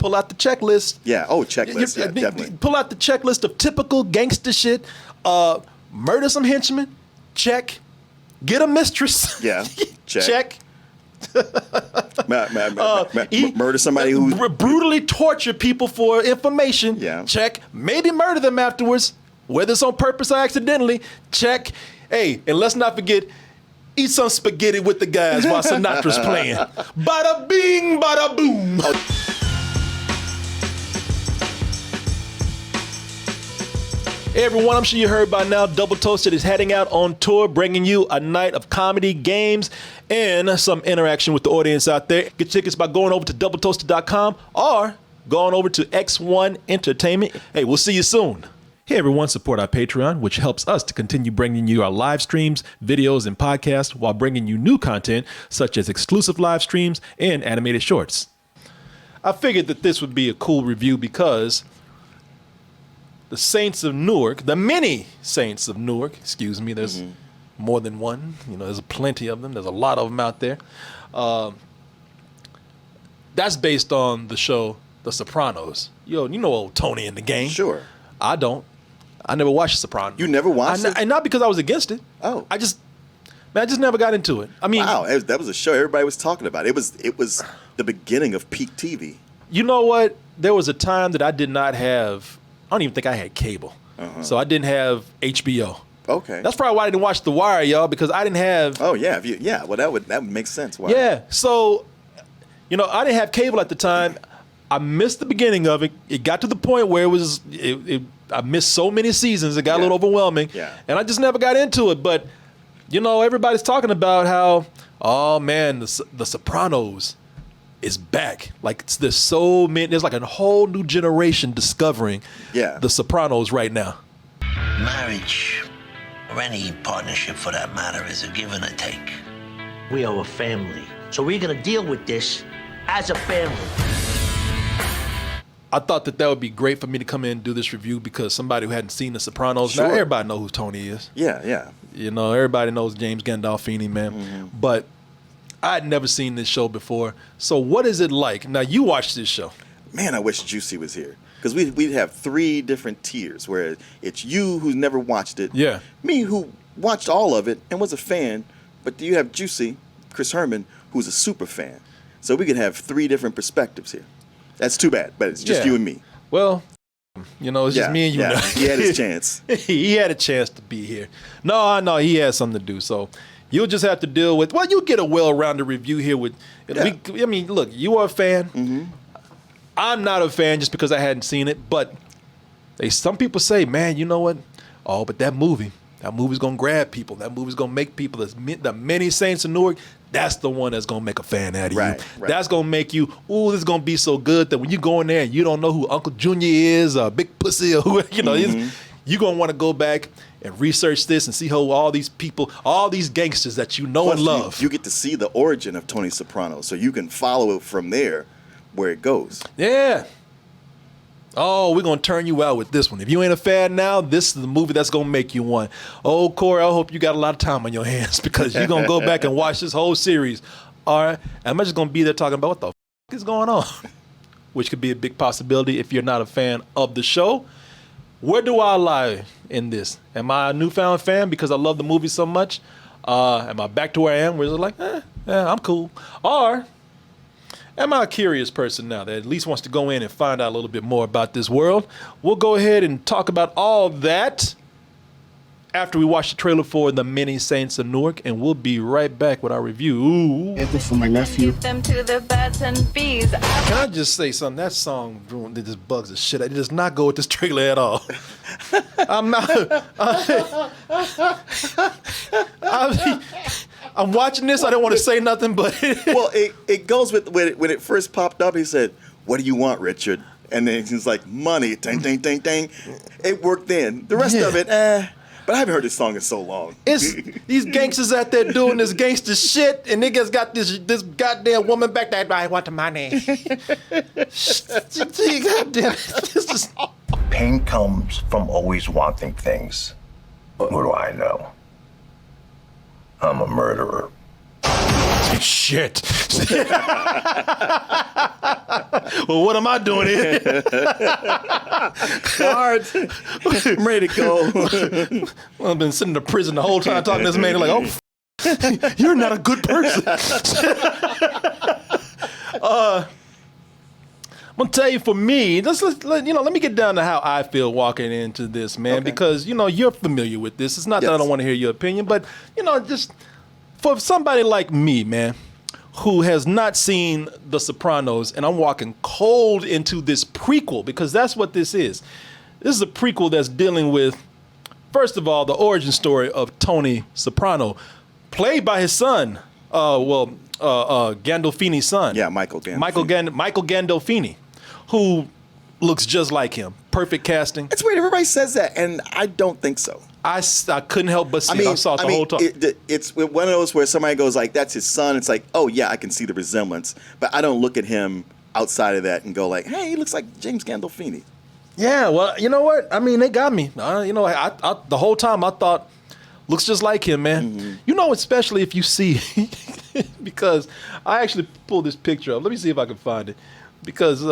pull out the checklist. Yeah. Oh, checklist. Yeah, definitely. Pull out the checklist of typical gangster shit. Murder some henchmen. Check. Get a mistress. Yeah. Check. Murder somebody who brutally torture people for information. Yeah. Check. Maybe murder them afterwards, whether it's on purpose or accidentally. Check. Hey, and let's not forget, eat some spaghetti with the guys while Sinatra's playing. Bada bing, bada boom. Hey everyone, I'm sure you heard by now, Double Toasted is heading out on tour, bringing you a night of comedy, games, and some interaction with the audience out there. Get tickets by going over to doubletoasted.com or going over to X1 Entertainment. Hey, we'll see you soon. Hey everyone, support our Patreon, which helps us to continue bringing you our live streams, videos, and podcasts while bringing you new content such as exclusive live streams and animated shorts. I figured that this would be a cool review because the Saints of Newark, the many Saints of Newark, excuse me, there's more than one, there's plenty of them, there's a lot of them out there. That's based on the show The Sopranos. You know old Tony in the Game. Sure. I don't. I never watched The Sopranos. You never watched it? And not because I was against it. Oh. I just never got into it. I mean, wow, that was a show everybody was talking about. It was the beginning of peak TV. You know what? There was a time that I did not have, I don't even think I had cable. So I didn't have HBO. Okay. That's probably why I didn't watch The Wire, y'all, because I didn't have. Oh yeah, well that would make sense. Why? Yeah. So, I didn't have cable at the time. I missed the beginning of it. It got to the point where I missed so many seasons. It got a little overwhelming. Yeah. And I just never got into it. But, everybody's talking about how, oh man, the Sopranos is back. Like there's so many. There's like a whole new generation discovering the Sopranos right now. Marriage, or any partnership for that matter, is a give and a take. We are a family, so we're gonna deal with this as a family. I thought that would be great for me to come in and do this review because somebody who hadn't seen The Sopranos, Sure. now everybody knows who Tony is. Yeah. Everybody knows James Gandolfini, man. But I'd never seen this show before. So what is it like? Now, you watched this show. Man, I wish Juicy was here. Because we'd have 3 different tiers where it's you who's never watched it. Yeah. Me who watched all of it and was a fan. But you have Juicy, Chris Herman, who's a super fan. So we could have 3 different perspectives here. That's too bad, but it's just you and me. Well, it's just me and you. Yeah. He had his chance. He had a chance to be here. No, he had something to do. So you'll just have to deal with, you'll get a well-rounded review here with, look, you are a fan. I'm not a fan just because I hadn't seen it, but some people say, man, you know what? Oh, but that movie's going to grab people. That movie's going to make people, the many Saints of Newark, that's the one that's going to make a fan out of you. Right. That's going to make you, this is going to be so good that when you go in there and you don't know who Uncle Junior is or Big Pussy or who, you're going to want to go back and research this and see how all these people, all these gangsters that you know and love. You get to see the origin of Tony Soprano, so you can follow it from there where it goes. Yeah. Oh, we're going to turn you out with this one. If you ain't a fan now, this is the movie that's going to make you one. Oh, Corey, I hope you got a lot of time on your hands because you're going to go back and watch this whole series. All right? And I'm just going to be there talking about what the is going on, which could be a big possibility if you're not a fan of the show. Where do I lie in this? Am I a newfound fan because I love the movie so much? Am I back to where I am where it's like, I'm cool? Or am I a curious person now that at least wants to go in and find out a little bit more about this world? We'll go ahead and talk about all that after we watch the trailer for The Many Saints of Newark, and we'll be right back with our review. Anything for my nephew. Them to the birds and bees. Can I just say something? That song that just bugs the shit. It does not go with this trailer at all. I'm not. I'm watching this. I don't want to say nothing, but well, it goes with when it first popped up. He said, "What do you want, Richard?" And then he's like, "Money." Ding, ding, ding, ding. It worked then. The rest of it, But I haven't heard this song in so long. It's these gangsters out there doing this gangster shit, and niggas got this goddamn woman back there. I want the money. Goddamn, this is. Pain comes from always wanting things. What do I know? I'm a murderer. Shit. shit. Well, what am I doing here? Hard. I'm ready to go. Well, I've been sitting in prison the whole time talking to this man. Like, oh, you're not a good person. I'm gonna tell you, for me, let me get down to how I feel walking into this, man, Okay. because you're familiar with this. It's not that I Yes. don't want to hear your opinion, but just for somebody like me, man, who has not seen The Sopranos, and I'm walking cold into this prequel, because that's what this is. This is a prequel that's dealing with, first of all, the origin story of Tony Soprano, played by his son, Gandolfini's son. Yeah, Michael Gandolfini. Michael Gandolfini, who looks just like him. Perfect casting. It's weird. Everybody says that, and I don't think so. I couldn't help but see it. I saw it the whole time. It's one of those where somebody goes like, "That's his son." It's like, oh yeah, I can see the resemblance, but I don't look at him outside of that and go like, "Hey, he looks like James Gandolfini." Yeah, well, you know what? I mean, they got me. I the whole time I thought, looks just like him, man. Mm-hmm. Especially if you see, because I actually pulled this picture up. Let me see if I can find it, because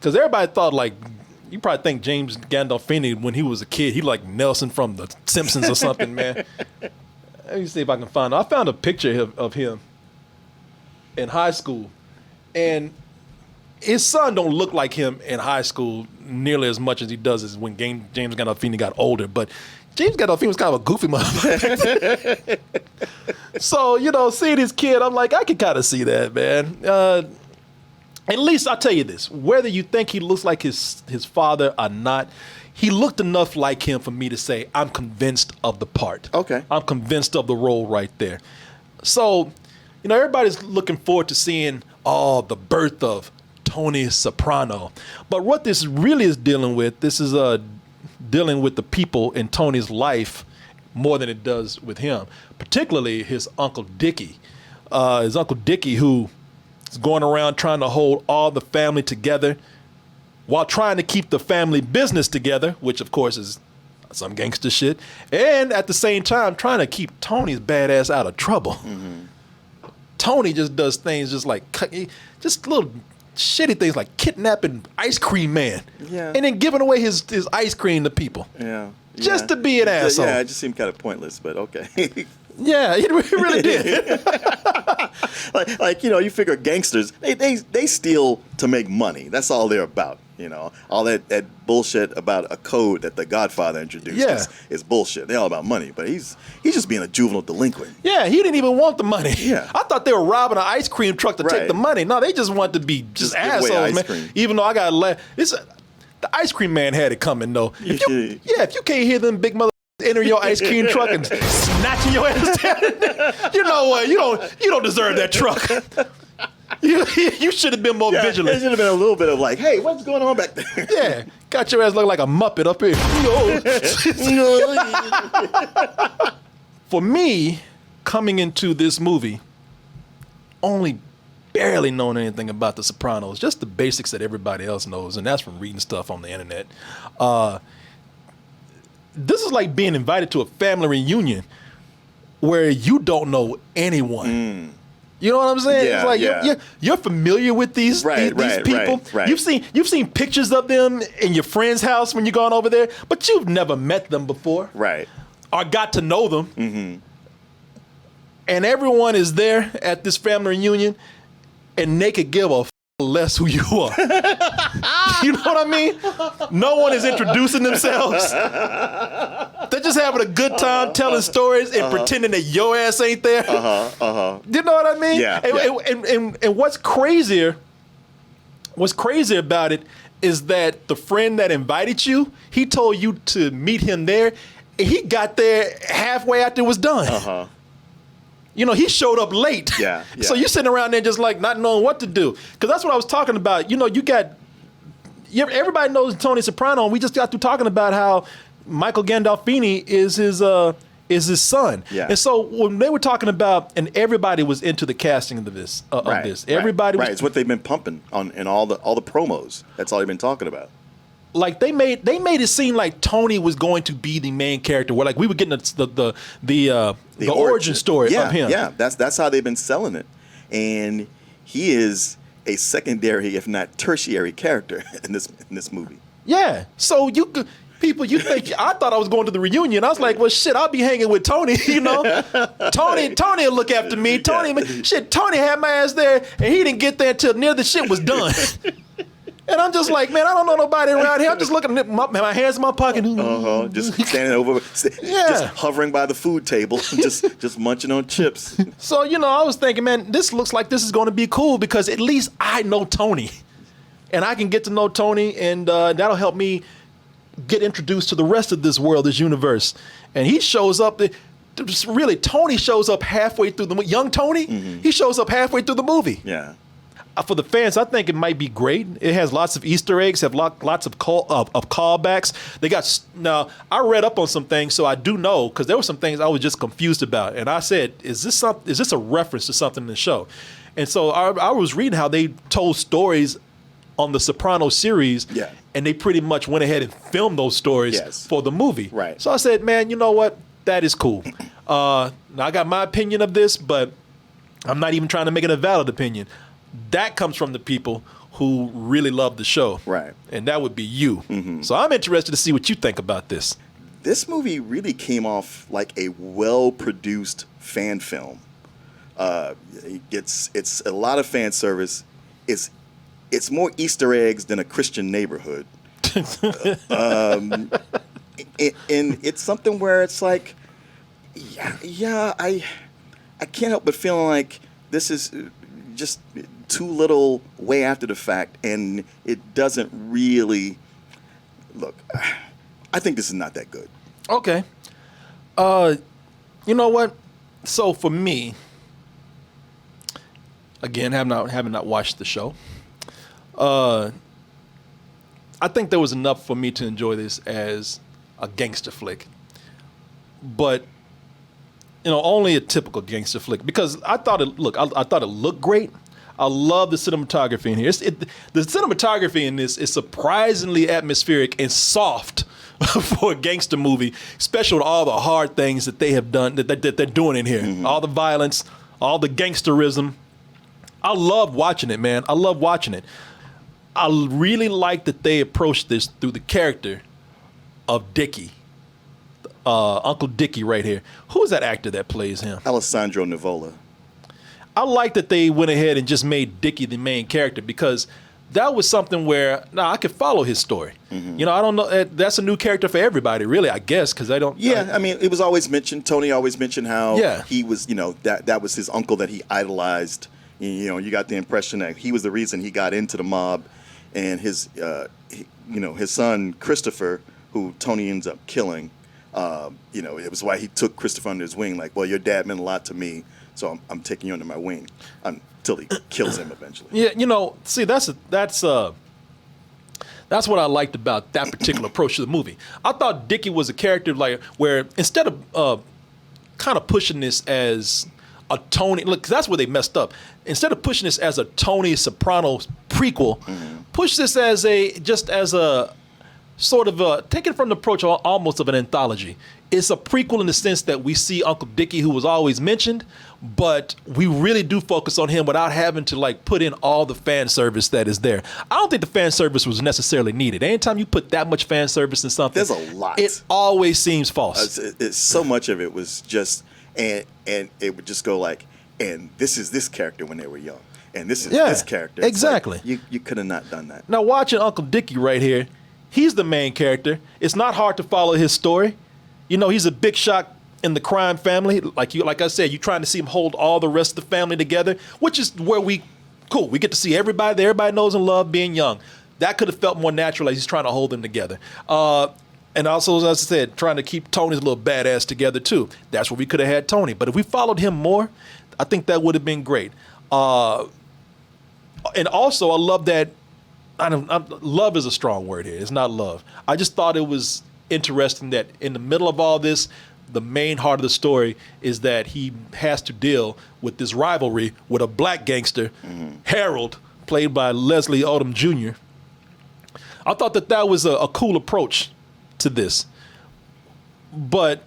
everybody thought, like, you probably think James Gandolfini when he was a kid, he like Nelson from The Simpsons or something, man. Let me see if I can find it. I found a picture of him in high school, and his son don't look like him in high school nearly as much as he does as when James Gandolfini got older. But James Gandolfini was kind of a goofy motherfucker. So, seeing his kid, I'm like, I can kind of see that, man. At least I'll tell you this, whether you think he looks like his father or not, he looked enough like him for me to say, I'm convinced of the part. Okay. I'm convinced of the role right there. So, everybody's looking forward to seeing, the birth of Tony Soprano. But what this really is dealing with, this is dealing with the people in Tony's life more than it does with him, particularly his Uncle Dickie. His Uncle Dickie, who is going around trying to hold all the family together while trying to keep the family business together, which of course is some gangster shit, and at the same time trying to keep Tony's badass out of trouble. Mm-hmm. Tony just does things just little shitty things like kidnapping Ice Cream Man, and then giving away his ice cream to people. Yeah. Just to be an asshole. Yeah, it just seemed kind of pointless, but okay. Yeah, it really did. You figure gangsters, they steal to make money. That's all they're about. All that bullshit about a code that the Godfather introduced is bullshit. They're all about money, but he's just being a juvenile delinquent. Yeah, he didn't even want the money. Yeah. I thought they were robbing an ice cream truck to take the money. No, they just wanted to be just give away assholes, man. cream. Even though I got the ice cream man had it coming though. If you can't hear them big mother enter your ice cream truck and snatching your ass down, you know what? You don't deserve that truck. You should have been more vigilant. There should have been a little bit of like, hey, what's going on back there? Yeah, got your ass looking like a Muppet up here. For me, coming into this movie, only barely knowing anything about The Sopranos, just the basics that everybody else knows, and that's from reading stuff on the internet. This is like being invited to a family reunion where you don't know anyone. You know what I'm saying? Yeah, it's like you're familiar with these people. Right. You've seen pictures of them in your friend's house when you're going over there, but you've never met them before. Right. Or got to know them. Mm-hmm. And everyone is there at this family reunion, and they could give a less who you are. You know what I mean? No one is introducing themselves. They're just having a good time telling stories and pretending that your ass ain't there. You know what I mean? Yeah. And what's crazier about it is that the friend that invited you, he told you to meet him there, and he got there halfway after it was done. He showed up late. Yeah. So you're sitting around there just like not knowing what to do. Because that's what I was talking about. Everybody knows Tony Soprano, and we just got through talking about how Michael Gandolfini is his son. Yeah. And so when they were talking about, and everybody was into the casting of this. Everybody was. Right. It's what they've been pumping in all the promos. That's all they've been talking about. Like they made it seem like Tony was going to be the main character. We were getting the origin story of him. Yeah, that's how they've been selling it. and he is a secondary, if not tertiary, character in this movie. Yeah. So you could. People, you think I thought I was going to the reunion. I was like, well, shit, I'll be hanging with Tony, you know. Tony will look after me. Tony had my ass there, and he didn't get there until near the shit was done. And I'm just like, man, I don't know nobody around here. I'm just looking at my hands in my pocket. Just standing over, just hovering by the food table, just munching on chips. So, you know, I was thinking, man, this looks like this is going to be cool because at least I know Tony. And I can get to know Tony, and that'll help me get introduced to the rest of this world, this universe. And he shows up, really, Tony shows up halfway through the young Tony, he shows up halfway through the movie. Yeah. For the fans, I think it might be great. It has lots of Easter eggs, have lots of callbacks. They got, now, I read up on some things, so I do know, because there were some things I was just confused about. And I said, is this a reference to something in the show? And so I was reading how they told stories on the Sopranos series, and they pretty much went ahead and filmed those stories for the movie. Right. So I said, man, you know what? That is cool. Now I got my opinion of this, but I'm not even trying to make it a valid opinion. That comes from the people who really love the show. Right. And that would be you. So I'm interested to see what you think about this. This movie really came off like a well-produced fan film. It's a lot of fan service. It's more Easter eggs than A Christian Neighborhood. And it's something where it's like, I can't help but feeling like this is just too little way after the fact, and it doesn't really look. I think this is not that good. Okay. You know what? So for me, again, having not watched the show, I think there was enough for me to enjoy this as a gangster flick, but you know, only a typical gangster flick because I thought it looked great. I love the cinematography in here. The cinematography in this is surprisingly atmospheric and soft for a gangster movie, especially with all the hard things that they have done that they're doing in here. All the violence, all the gangsterism. I love watching it, man. I love watching it. I really like that they approached this through the character of Dickie, Uncle Dickie right here. Who is that actor that plays him? Alessandro Nivola. I like that they went ahead and just made Dickie the main character because that was something where I could follow his story. You know, I don't know. That's a new character for everybody, really, I guess, because I don't. Yeah, I mean, it was always mentioned. Tony always mentioned how he was, you know, that was his uncle that he idolized. You know, you got the impression that he was the reason he got into the mob, and his, his son Christopher, who Tony ends up killing. You know, it was why he took Christopher under his wing. Like, well, your dad meant a lot to me, so I'm taking you under my wing until he kills him eventually. Yeah, you know, see, that's what I liked about that particular approach to the movie. I thought Dickie was a character like where instead of kind of pushing this as a Tony, look, 'cause that's where they messed up. Instead of pushing this as a Tony Sopranos prequel, push this as a sort of take it from the approach almost of an anthology. It's a prequel in the sense that we see Uncle Dickie, who was always mentioned, but we really do focus on him without having to like put in all the fan service that is there. I don't think the fan service was necessarily needed. Anytime you put that much fan service in something, there's a lot. It always seems false. It's so much of it was just, and it would just go like, and this is this character when they were young, and this is this character. It's exactly. Like, you could have not done that. Now watching Uncle Dickie right here, he's the main character. It's not hard to follow his story. You know, he's a big shot in the crime family. Like I said, you're trying to see him hold all the rest of the family together, which is where we get to see everybody that everybody knows and love being young. That could have felt more natural as he's trying to hold them together. And also, as I said, trying to keep Tony's little badass together too. That's where we could have had Tony. But if we followed him more, I think that would have been great. And also, I love that. Love is a strong word here. It's not love. I just thought it was interesting that in the middle of all this, the main heart of the story is that he has to deal with this rivalry with a black gangster, Harold, played by Leslie Odom Jr. I thought that was a cool approach to this. But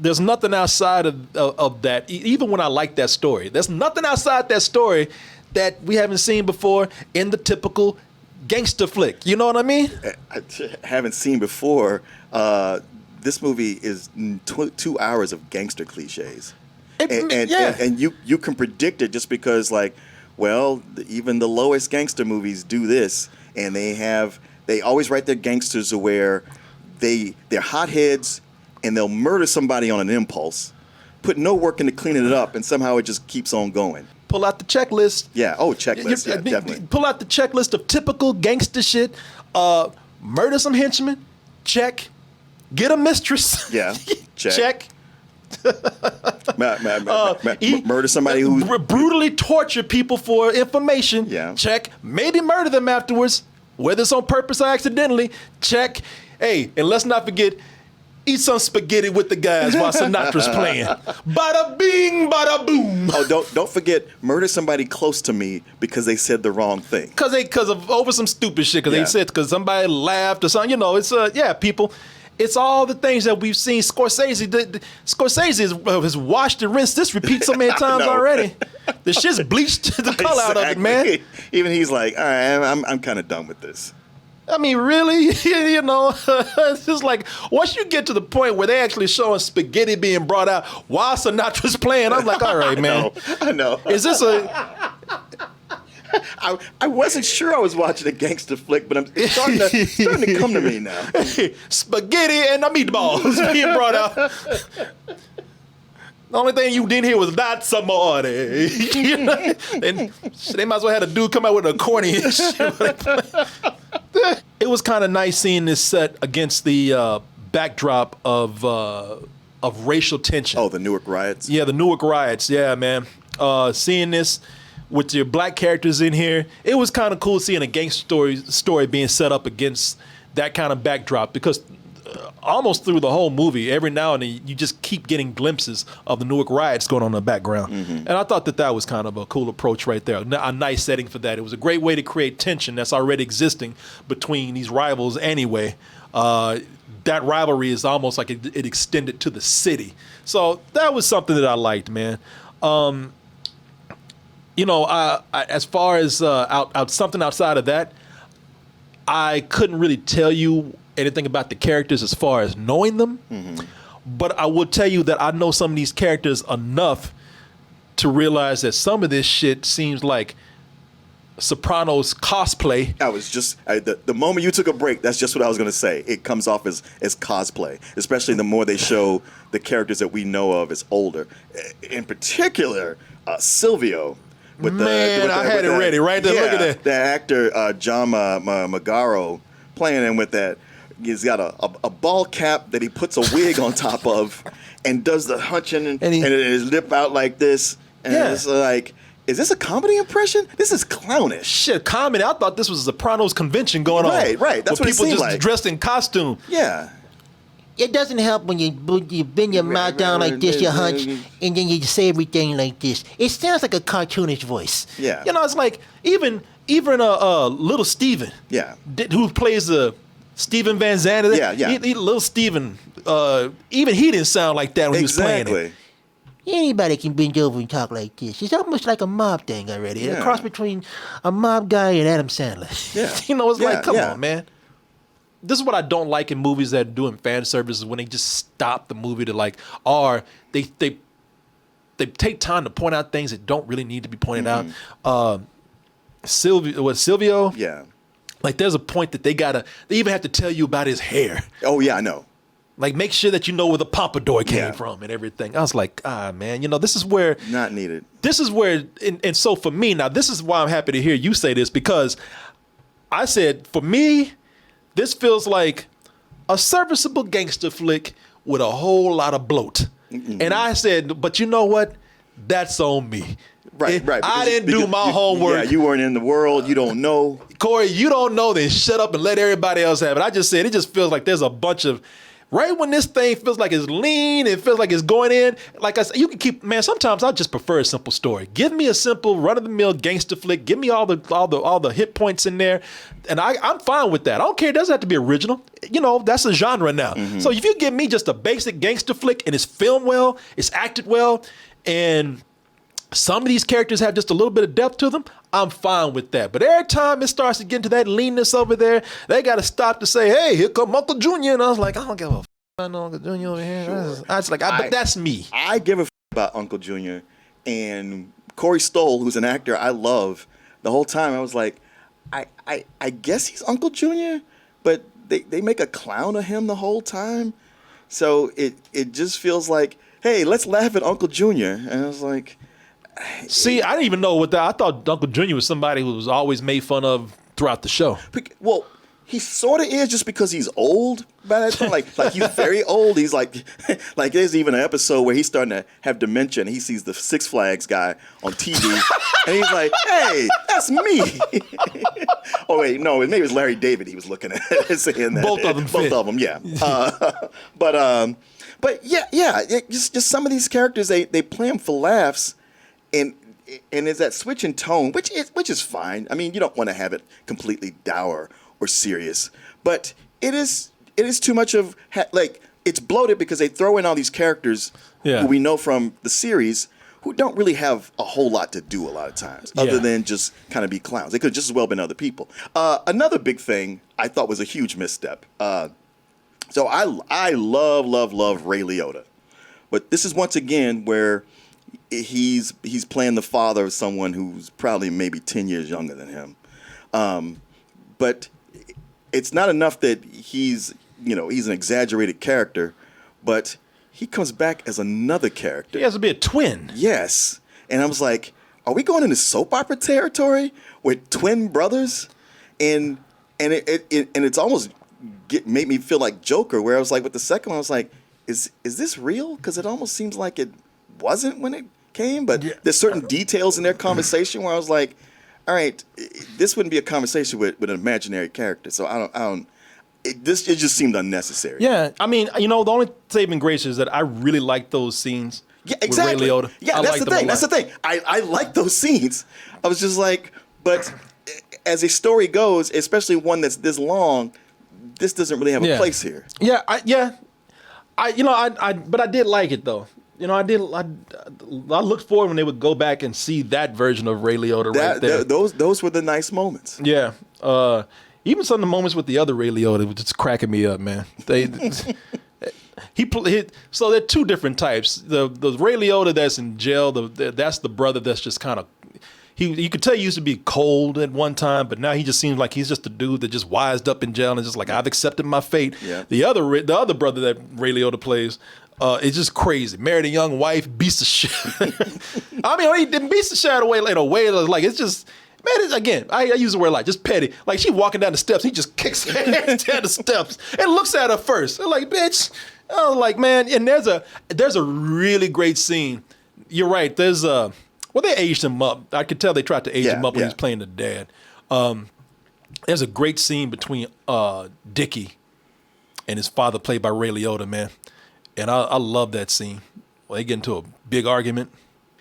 there's nothing outside of that. Even when I like that story, there's nothing outside that story that we haven't seen before in the typical gangster flick. You know what I mean? I haven't seen before. This movie is 2 hours of gangster cliches. And you can predict it just because, like, well, even the lowest gangster movies do this, and they always write their gangsters to where they're hotheads and they'll murder somebody on an impulse, put no work into cleaning it up, and somehow it just keeps on going. Pull out the checklist. Yeah. Oh, checklist. Yeah, definitely. Pull out the checklist of typical gangster shit. Murder some henchmen. Check. Get a mistress. Yeah. Check. Murder somebody who brutally torture people for information. Yeah. Check. Maybe murder them afterwards, whether it's on purpose or accidentally. Check. Hey, and let's not forget, eat some spaghetti with the guys while Sinatra's playing. Bada bing, bada boom. Oh, don't forget, murder somebody close to me because they said the wrong thing. Because of over some stupid shit. Because somebody laughed or something. You know, it's people. It's all the things that we've seen. Scorsese has washed and rinsed this repeat so many times already. The shit's bleached the color out of it, man. Even he's like, all right, I'm kind of done with this. I mean, really? You know, it's just like, once you get to the point where they actually showing spaghetti being brought out while Sinatra's playing, I'm like, all right, man. I know. Is this a... I wasn't sure I was watching a gangster flick, but it's starting to come to me now. Spaghetti and the meatballs being brought out. The only thing you didn't hear was that's amore. You know? And they might as well have a dude come out with an accordion and shit. It was kind of nice seeing this set against the backdrop of racial tension. Oh, the Newark riots? Yeah, the Newark riots. Yeah, man. Seeing this with your black characters in here, it was kind of cool seeing a gangster story being set up against that kind of backdrop, because almost through the whole movie, every now and then you just keep getting glimpses of the Newark riots going on in the background. Mm-hmm. And I thought that was kind of a cool approach right there, a nice setting for that. It was a great way to create tension that's already existing between these rivals anyway. That rivalry is almost like it extended to the city. So that was something that I liked, man. You know, as far as something outside of that, I couldn't really tell you anything about the characters as far as knowing them. Mm-hmm. But I will tell you that I know some of these characters enough to realize that some of this shit seems like Sopranos cosplay. I was just the moment you took a break, that's just what I was going to say. It comes off as cosplay, especially the more they show the characters that we know of as older. In particular, Silvio. I had it ready right there. Yeah, look at that. The actor John Magaro playing him with that. He's got a ball cap that he puts a wig on top of, and does the hunching and his lip out like this. And it's like, is this a comedy impression? This is clownish. Shit, comedy. I thought this was a Sopranos convention going on. Right. That's what people it seemed just like. Dressed in costume. Yeah. It doesn't help when you bend your mouth down like this, you hunch, and then you say everything like this. It sounds like a cartoonish voice. Yeah. You know, it's like even little Steven. Yeah. Who plays Steven Van Zandt. Yeah. Little Steven. Even he didn't sound like that when he was playing it. Anybody can bend over and talk like this. It's almost like a mob thing already. Yeah. A cross between a mob guy and Adam Sandler. Yeah. You know, it's like, come on, man. This is what I don't like in movies that are doing fan services, when they just stop the movie to like, or they take time to point out things that don't really need to be pointed out. Silvio? Yeah. Like, there's a point that they even have to tell you about his hair. Oh yeah, I know. Like, make sure that you know where the pompadour came from and everything. I was like, man, you know, this is where... Not needed. This is where, and so for me, now this is why I'm happy to hear you say this, because I said, for me, this feels like a serviceable gangster flick with a whole lot of bloat. Mm-hmm. And I said, but you know what? That's on me. Right. I didn't do my homework. Yeah, you weren't in the world. You don't know. Corey, you don't know, then shut up and let everybody else have it. I just said, it just feels like there's a bunch of Right when this thing feels like it's lean, it feels like it's going in. Like I said, you can keep, man. Sometimes I just prefer a simple story. Give me a simple run-of-the-mill gangster flick. Give me all the hit points in there, and I'm fine with that. I don't care. It doesn't have to be original. You know, that's a genre now. So if you give me just a basic gangster flick and it's filmed well, it's acted well, and some of these characters have just a little bit of depth to them, I'm fine with that. But every time it starts to get into that leanness over there, they got to stop to say, hey, here come Uncle Junior. And I was like, I don't give a f*** about Uncle Junior over here. Sure. I was like, but that's me. I give a f*** about Uncle Junior. And Corey Stoll, who's an actor I love, the whole time I was like, I guess he's Uncle Junior, but they make a clown of him the whole time. So it just feels like, hey, let's laugh at Uncle Junior. And I was like... See, I didn't even know what that. I thought Uncle Junior was somebody who was always made fun of throughout the show. Well, he sort of is just because he's old by that time. Like he's very old. He's like there's even an episode where he's starting to have dementia and he sees the Six Flags guy on TV and he's like, hey, that's me. Oh, wait, no, maybe it was Larry David he was looking at saying that. Both of them fit. Both of them, yeah. But yeah, just some of these characters, they play them for laughs. And there's that switch in tone, which is fine. I mean, you don't want to have it completely dour or serious, but it is too much of like it's bloated because they throw in all these characters who we know from the series who don't really have a whole lot to do a lot of times other than just kind of be clowns. They could just as well been other people. Another big thing I thought was a huge misstep. So I love Ray Liotta, but this is once again where he's playing the father of someone who's probably maybe 10 years younger than him. But it's not enough that he's an exaggerated character, but he comes back as another character. He has to be a twin. Yes. And I was like, are we going into soap opera territory with twin brothers? And it's almost made me feel like Joker, where I was like, with the second one, I was like, is this real? Because it almost seems like it wasn't when it came, but there's certain details in their conversation where I was like, all right, this wouldn't be a conversation with an imaginary character. So it just seemed unnecessary. Yeah, I mean, the only saving grace is that I really like those scenes. Yeah, exactly. With Ray Liotta. Yeah, that's the thing. I like those scenes. I was just like, but as a story goes, especially one that's this long, this doesn't really have a place here. Yeah, but I did like it though. I looked forward when they would go back and see that version of Ray Liotta right there. Those were the nice moments. Yeah. Even some of the moments with the other Ray Liotta was just cracking me up, man. So there are two different types. The Ray Liotta that's in jail, that's the brother that's just kind of, you could tell he used to be cold at one time, but now he just seems like he's just a dude that just wised up in jail and just like, I've accepted my fate. Yeah. The other brother that Ray Liotta plays, it's just crazy. Married a young wife, beats the shit. I mean, he didn't beat the shit away in a way like it's just, man. Again, I use the word like just petty. Like she walking down the steps, he just kicks her ass down the steps and looks at her first. I'm like, bitch. I was like, man. And there's a really great scene. You're right. They aged him up. I could tell they tried to age him up when he was playing the dad. There's a great scene between Dickie and his father, played by Ray Liotta, man. And I love that scene. Well, they get into a big argument.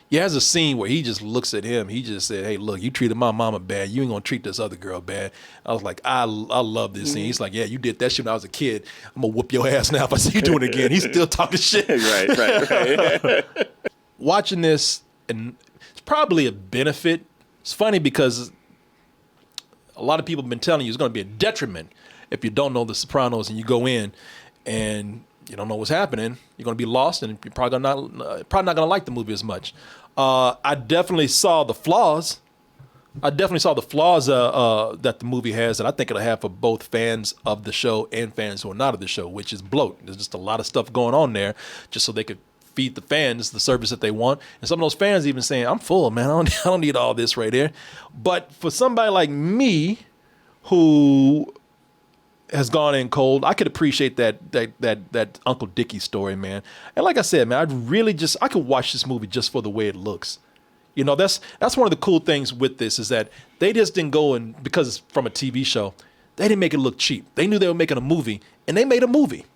He has a scene where he just looks at him. He just said, hey, look, you treated my mama bad. You ain't going to treat this other girl bad. I was like, I love this scene. He's like, yeah, you did that shit when I was a kid. I'm going to whoop your ass now if I see you doing it again. He's still talking shit. Right. Watching this, and it's probably a benefit. It's funny because a lot of people have been telling you it's going to be a detriment if you don't know The Sopranos and you go in and you don't know what's happening. You're going to be lost, and you're probably not going to like the movie as much. I definitely saw the flaws. That the movie has, and I think it'll have for both fans of the show and fans who are not of the show, which is bloat. There's just a lot of stuff going on there, just so they could feed the fans the service that they want. And some of those fans even saying, "I'm full, man. I don't need all this right here." But for somebody like me, who has gone in cold, I could appreciate that Uncle Dickie story, man. And like I said, man, I could watch this movie just for the way it looks. That's one of the cool things with this is that they just didn't go and, because it's from a TV show, they didn't make it look cheap. They knew they were making a movie, and they made a movie.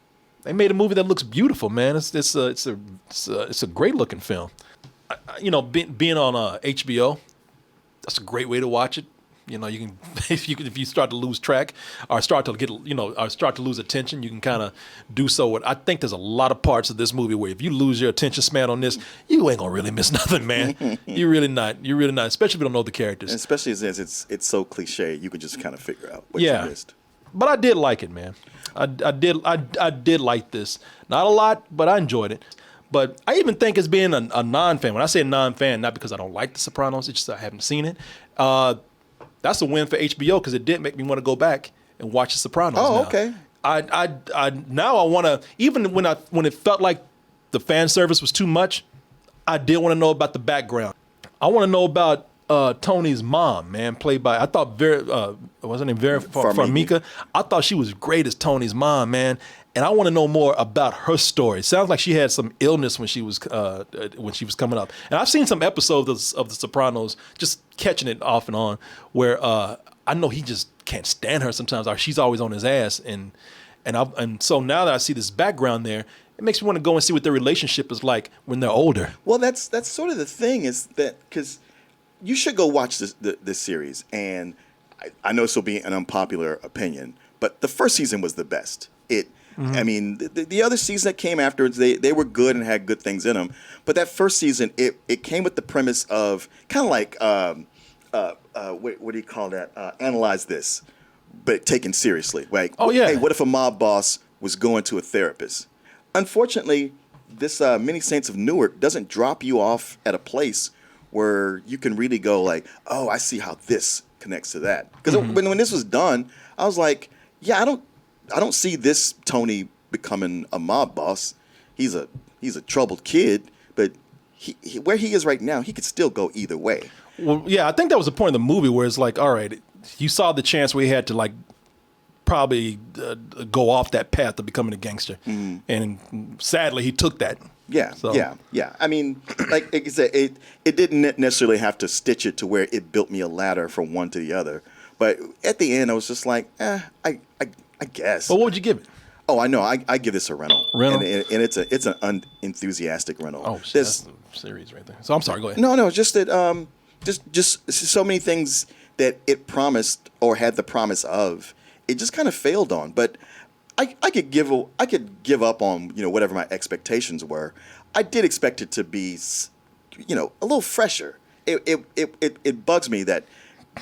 They made a movie that looks beautiful, man. It's a great looking film. Being on HBO, that's a great way to watch it. You know, you can if you start to lose track or start to get or start to lose attention, you can kind of do so. I think there's a lot of parts of this movie where if you lose your attention span on this, you ain't gonna really miss nothing, man. You're really not. Especially if you don't know the characters. And especially since it's so cliche, you can just kind of figure out what you missed. But I did like it, man. I did like this. Not a lot, but I enjoyed it. But I even think as being a non-fan, when I say non-fan, not because I don't like The Sopranos, it's just I haven't seen it. That's a win for HBO because it did make me want to go back and watch The Sopranos. Oh, now. okay. I now I want to, even when it felt like the fan service was too much, I did want to know about the background. I want to know about Tony's mom, man, played by, I thought wasn't it Vera Farmiga? I thought she was great as Tony's mom, man. And I want to know more about her story. Sounds like she had some illness when she was coming up. And I've seen some episodes of The Sopranos, just catching it off and on, where I know he just can't stand her sometimes, or she's always on his ass. And so now that I see this background there, it makes me want to go and see what their relationship is like when they're older. Well, that's sort of the thing, is that because you should go watch this series, and I know this will be an unpopular opinion, but the first season was the best. I mean, the other season that came after, they were good and had good things in them. But that first season, it came with the premise of kind of like, what do you call that? Analyze this, but taken seriously. Like, hey, what if a mob boss was going to a therapist? Unfortunately, this Many Saints of Newark doesn't drop you off at a place where you can really go like, oh, I see how this connects to that. Because when this was done, I was like, yeah, I don't see this Tony becoming a mob boss. He's a troubled kid, but he where he is right now, he could still go either way. Well, yeah, I think that was the point of the movie where it's like, all right, you saw the chance where he had to like probably go off that path of becoming a gangster, and sadly he took that. Yeah, so. yeah. I mean, like I said, it didn't necessarily have to stitch it to where it built me a ladder from one to the other. But at the end, I was just like, I guess. But what would you give it? Oh, I know. I give this a rental. Rental? And it's an unenthusiastic rental. Oh, that's the series right there. So I'm sorry, go ahead. No, just that just so many things that it promised or had the promise of, it just kind of failed on. But I could give up on, whatever my expectations were. I did expect it to be, a little fresher. It bugs me that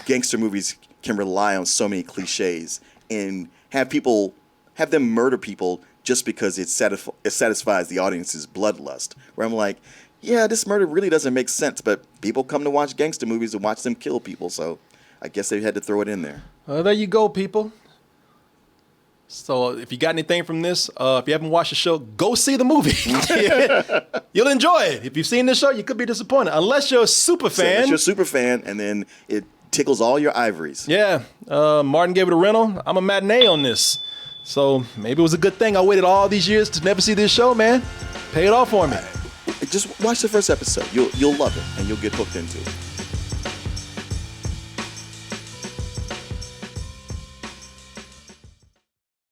gangster movies can rely on so many cliches and have them murder people just because it satisfies the audience's bloodlust. Where I'm like, yeah, this murder really doesn't make sense, but people come to watch gangster movies and watch them kill people, so I guess they had to throw it in there. There you go, people. So if you got anything from this, if you haven't watched the show, go see the movie. You'll enjoy it. If you've seen this show, you could be disappointed. Unless you're a super fan. Unless you're a super fan, and then it tickles all your ivories. Yeah. Martin gave it a rental. I'm a matinee on this. So maybe it was a good thing I waited all these years to never see this show, man. Pay it off for me. Just watch the first episode. You'll love it, and you'll get hooked into it.